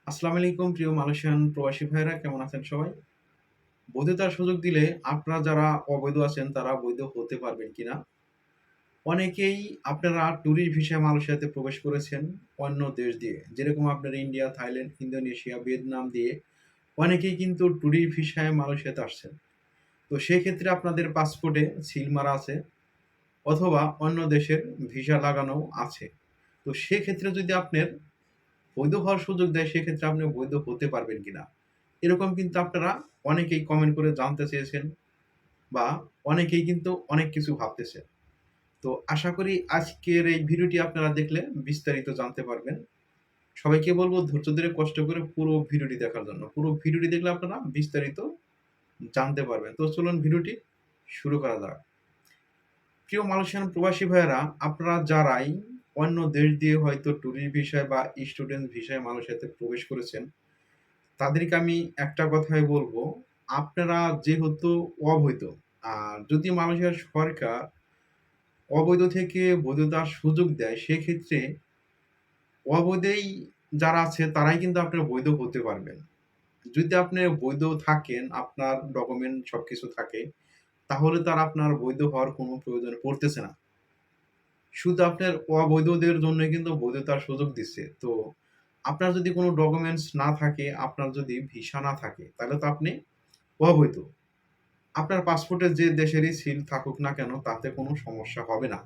আসসালামু আলাইকুম প্রিয় মালয়েশিয়ান প্রবাসী ভাইরা, কেমন আছেন সবাই? বৈধতার সুযোগ দিলে আপনারা যারা অবৈধ আছেন তারা বৈধ হতে পারবেন কিনা? অনেকেই আপনারা ট্যুরিস্ট ভিসায় মালয়েশিয়াতে প্রবেশ করেছেন অন্য দেশ দিয়ে। যেরকম আপনারা ইন্ডিয়া, থাইল্যান্ড, ইন্দোনেশিয়া, ভিয়েতনাম দিয়ে অনেকেই কিন্তু ট্যুরিস্ট ভিসায় মালয়েশিয়াতে আসছেন। তো সেক্ষেত্রে আপনাদের পাসপোর্টে সিল মারা আছে অথবা অন্য দেশের ভিসা লাগানোও আছে। তো সেক্ষেত্রে যদি আপনার বৈধ হওয়ার সুযোগ দেয় সেক্ষেত্রে আপনি বৈধ হতে পারবেন কিনা? এরকম কিন্তু আপনারা অনেকেই কমেন্ট করে জানতে চেয়েছেন বা অনেকেই কিন্তু অনেক কিছু ভাবতেছেন। তো আশা করি আজকের এই ভিডিওটি আপনারা দেখলে বিস্তারিত জানতে পারবেন। সবাইকে বলব ধৈর্য ধরে কষ্ট করে পুরো ভিডিওটি দেখার জন্য। পুরো ভিডিওটি দেখলে আপনারা বিস্তারিত জানতে পারবেন। তো চলুন ভিডিওটি শুরু করা যাক। প্রিয় মালয়েশিয়ান প্রবাসী ভাইয়েরা, আপনারা যারাই অন্য দেশ দিয়ে হয়তো ট্যুরিস্ট ভিসায় বা স্টুডেন্ট ভিসায় মালয়েশিয়াতে প্রবেশ করেছেন, তাদেরকে আমি একটা কথাই বলবো, আপনারা যেহেতু অবৈধ, আর যদি মালয়েশিয়ার সরকার অবৈধ থেকে বৈধতার সুযোগ দেয়, সেক্ষেত্রে অবৈধই যারা আছে তারাই কিন্তু আপনার বৈধ হতে পারবেন। যদি আপনি বৈধ থাকেন, আপনার ডকুমেন্ট সবকিছু থাকে, তাহলে তার আপনার বৈধ হওয়ার কোনো প্রয়োজন পড়তেছে না। শুধু আপনার অবৈধদের জন্য কিন্তু বৈধতার সুযোগ দিচ্ছে। তো আপনার যদি কোনো ডকুমেন্টস না থাকে, আপনার যদি ভিসা না থাকে, তাহলে তো আপনি অবৈধ। আপনার পাসপোর্টে যে দেশেরই সিল থাকুক না কেন তাতে কোনো সমস্যা হবে না।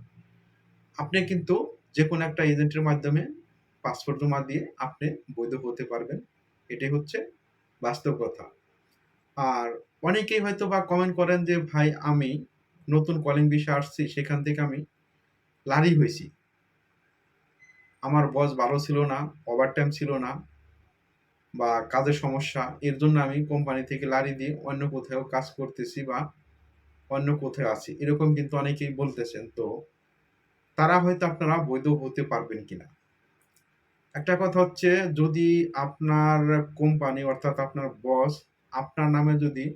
আপনি কিন্তু যেকোনো একটা এজেন্টের মাধ্যমে পাসপোর্ট জমা দিয়ে আপনি বৈধ হতে পারবেন। এটাই হচ্ছে বাস্তব কথা। আর অনেকেই হয়তোবা কমেন্ট করেন যে, "ভাই আমি নতুন কলিং ভিসা আসছি, সেখান থেকে আমি লারি হইছি। আমার বস ভালো ছিল না, ওভারটাইম ছিল না বা কাজের সমস্যা। এর জন্য আমি কোম্পানি থেকে লারি দিয়ে অন্য কোথাও কাজ করতেছি বা অন্য কোথাও আছি।" এরকম কিন্তু অনেকেই বলতেছেন। তো তারা হয়তো আপনারা বৈধ হতে পারবেন কিনা। একটা কথা হচ্ছে, যদি আপনার কোম্পানি অর্থাৎ আপনার বস আপনার নামে যদি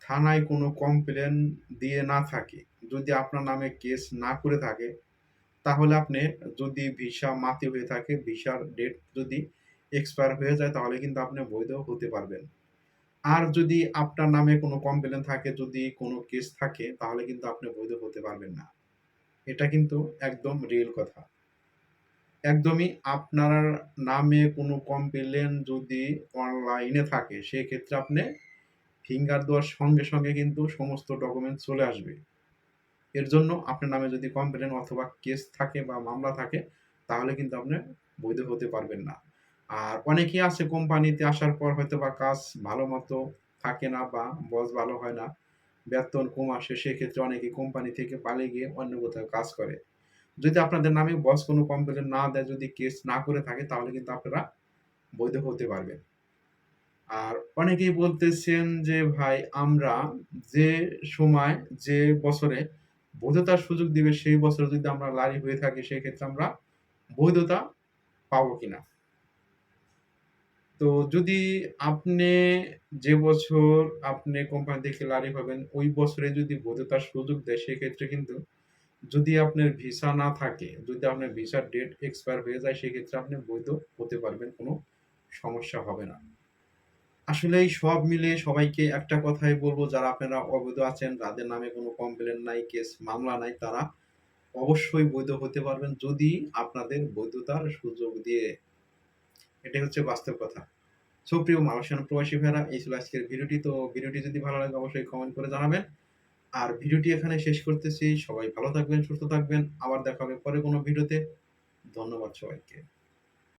থানায় কোনো কমপ্লেন দিয়ে না থাকে, যদি আপনার নামে কেস না করে থাকে, তাহলে আপনি যদি ভিসা মাতি হয়ে থাকে, ভিসার ডেট যদি এক্সপায়ার হয়ে যায় তাহলে কিন্তু আপনি বৈধ হতে পারবেন। আর যদি আপনার নামে কোনো কমপ্লেন থাকে, যদি কোনো কেস থাকে তাহলে কিন্তু আপনি বৈধ হতে পারবেন না। এটা কিন্তু একদম রিয়েল কথা। একদমই আপনার নামে কোনো কমপ্লেন যদি অনলাইনে থাকে, সেক্ষেত্রে আপনি ফিঙ্গার দেওয়ার সঙ্গে, সঙ্গে কিন্তু সমস্ত ডকুমেন্ট চলে আসবে। এর জন্য আপনার নামে যদি কমপ্লেন অথবা কেস থাকে বা মামলা থাকে, তাহলে কিন্তু আপনি বৈধ হতে পারবেন না। আর অনেকেই আছে কোম্পানিতে আসার পর হয়তোবা কাজ ভালোমতো থাকে না বা বস ভালো হয় না, বেতন কম আসে, সেক্ষেত্রে অনেকে কোম্পানি থেকে পালিয়ে গিয়ে অন্য কোথাও কাজ করে। যদি আপনাদের নামে বস কোনো কমপ্লেন না দেয়, যদি কেস না করে থাকে তাহলে কিন্তু আপনারা বৈধ হতে পারবেন। আর অনেকেই বলতেছেন যে, "ভাই আমরা যে সময়, যে বছরে বৈধতার সুযোগ দিবে সেই বছরে যদি আমরা লারি হয়ে থাকি সেক্ষেত্রে আমরা বৈধতা পাবো কিনা?" তো যদি আপনি যে বছর আপনি কোম্পানি থেকে লারি হবেন ওই বছরে যদি বৈধতার সুযোগ দেয় সেক্ষেত্রে কিন্তু, যদি আপনার ভিসা না থাকে, যদি আপনার ভিসার ডেট এক্সপায়ার হয়ে যায় সেক্ষেত্রে আপনি বৈধ হতে পারবেন, কোনো সমস্যা হবে না। আসলেই সব মিলিয়ে সবাইকে একটা কথাই বলব, যারা আপনারা অবৈধ আছেন, যাদের নামে কোনো কমপ্লেন নাই, কেস মামলা নাই, তারা অবশ্যই বৈধ হতে পারবেন যদি আপনাদের বৈধতার সুযোগ দিয়ে। এটাই হচ্ছে বাস্তব কথা। সো প্রিয় মালয়েশিয়ান প্রবাসী ভাইয়েরা, এই ছিল আজকের ভিডিওটি। তো ভিডিওটি যদি ভালো লাগে অবশ্যই কমেন্ট করে জানাবেন। আর ভিডিওটি এখানে শেষ করতেছি। সবাই ভালো থাকবেন, সুস্থ থাকবেন। আবার দেখা হবে পরে কোনো ভিডিওতে। ধন্যবাদ সবাইকে।